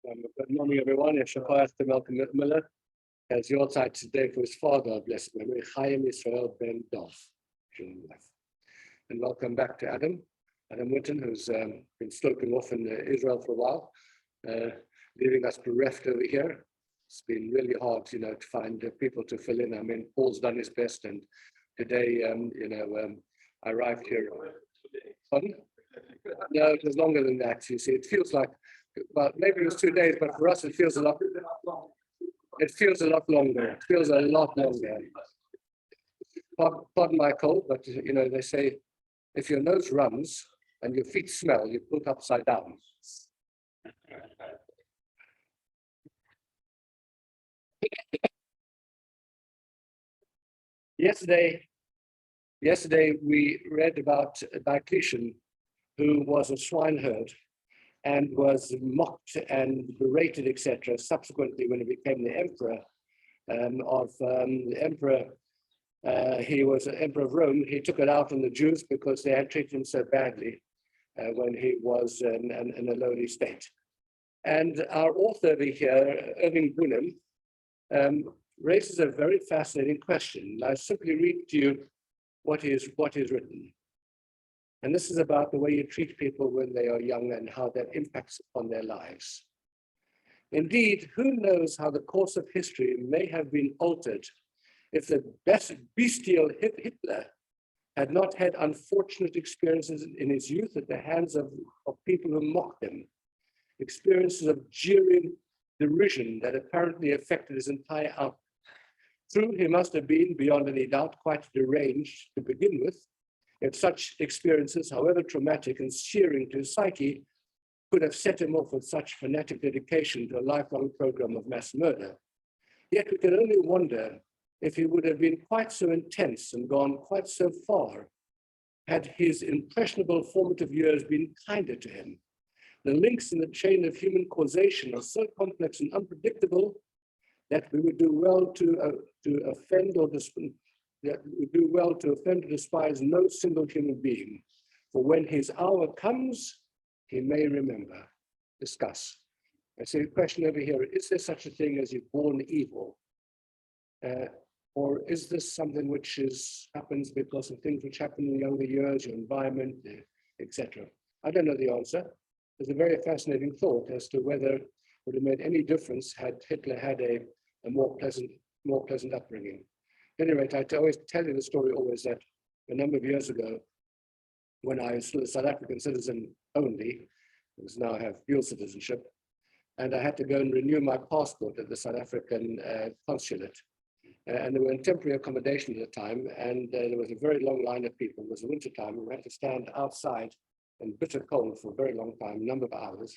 Good morning, everyone. Shachar Malcolm Miller has your side today for his father of blessed memory, Chaim Israel Ben Dov. And welcome back to Adam Winton, who's been sloping off in Israel for a while, leaving us bereft over here. It's been really hard, to find people to fill in. I mean, Paul's done his best, and today, I arrived here. Pardon? No, it was longer than that. You see, it feels like, well, maybe it was 2 days, but for us, it feels a lot. It feels a lot longer. It feels a lot longer. Pardon my cold, but they say if your nose runs and your feet smell, you put upside down. Yesterday we read about Diocletian, who was a swineherd and was mocked and berated, etc. Subsequently, when he became the emperor he was an emperor of Rome. He took it out on the Jews because they had treated him so badly when he was in a lowly state. And our author over here, Irving Bunim, raises a very fascinating question. I simply read to you what is written. And this is about the way you treat people when they are young and how that impacts upon their lives. Indeed, who knows how the course of history may have been altered if the bestial Hitler had not had unfortunate experiences in his youth at the hands of people who mocked him, experiences of jeering derision that apparently affected his entire outlook. True, he must have been, beyond any doubt, quite deranged to begin with, if such experiences, however traumatic and searing to his psyche, could have set him off with such fanatic dedication to a lifelong program of mass murder. Yet we can only wonder if he would have been quite so intense and gone quite so far had his impressionable formative years been kinder to him. The links in the chain of human causation are so complex and unpredictable that we would do well to offend or despise no single human being. For when his hour comes, he may remember. Discuss. I see a question over here. Is there such a thing as you're born evil? Or is this something which happens because of things which happen in younger years, your environment, etc.? I don't know the answer. There's a very fascinating thought as to whether it would have made any difference had Hitler had a more pleasant upbringing. At any rate, I always tell you the story always that a number of years ago, when I was still a South African citizen only, because now I have dual citizenship, and I had to go and renew my passport at the South African consulate. And they were in temporary accommodation at the time, and there was a very long line of people. It was winter time, and we had to stand outside in bitter cold for a very long time, a number of hours.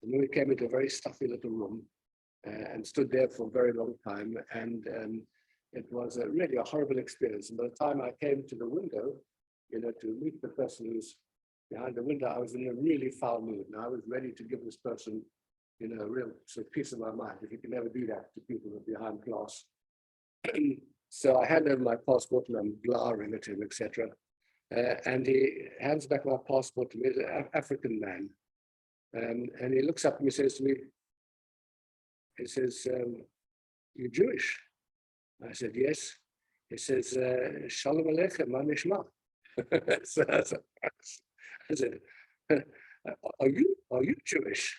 And then we came into a very stuffy little room and stood there for a very long time. And it was really a horrible experience. And by the time I came to the window, to meet the person who's behind the window, I was in a really foul mood. And I was ready to give this person, a real sort of piece of my mind. If you can never do that to people who are behind glass. So I hand over my passport and I'm glowering at him, etc. And he hands back my passport to me, an African man. And he looks up and he says to me, he says, "You Jewish?" I said, "Yes." He says, "Shalom Aleichem, ma nishma." So I said, are you Jewish?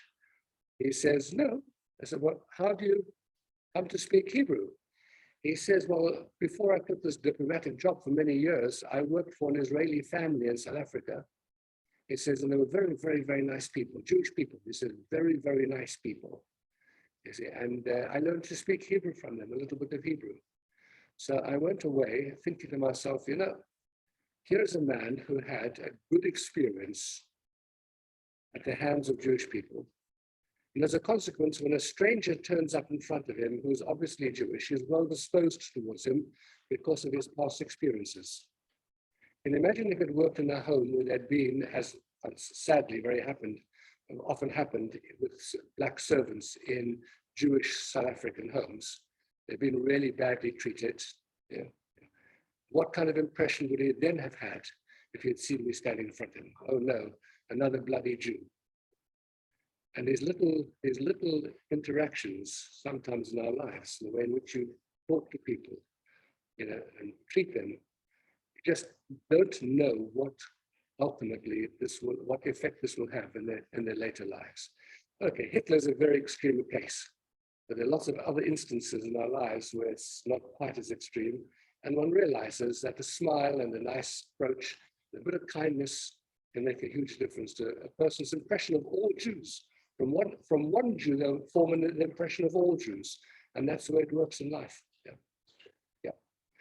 He says, "No." I said, "Well, how do you come to speak Hebrew?" He says, "Well, before I took this diplomatic job for many years, I worked for an Israeli family in South Africa." He says, "And they were very, very, very nice people, Jewish people." He said, "Very, very nice people." You see, and I learned to speak Hebrew from them, a little bit of Hebrew. So I went away thinking to myself, here's a man who had a good experience at the hands of Jewish people. And as a consequence, when a stranger turns up in front of him, who's obviously Jewish, he's well disposed towards him because of his past experiences. And imagine if it worked in a home where there'd been, as sadly often happened with black servants in Jewish South African homes. They've been really badly treated. What kind of impression would he then have had if he'd seen me standing in front of him? Oh no, another bloody Jew. And these little interactions sometimes in our lives, the way in which you talk to people, and treat them, you just don't know what ultimately what effect this will have in their later lives. Okay, Hitler's a very extreme case, but there are lots of other instances in our lives where it's not quite as extreme, and one realizes that a smile and a nice approach, a bit of kindness can make a huge difference to a person's impression of all Jews. From one Jew, they'll form an impression of all Jews, and that's the way it works in life.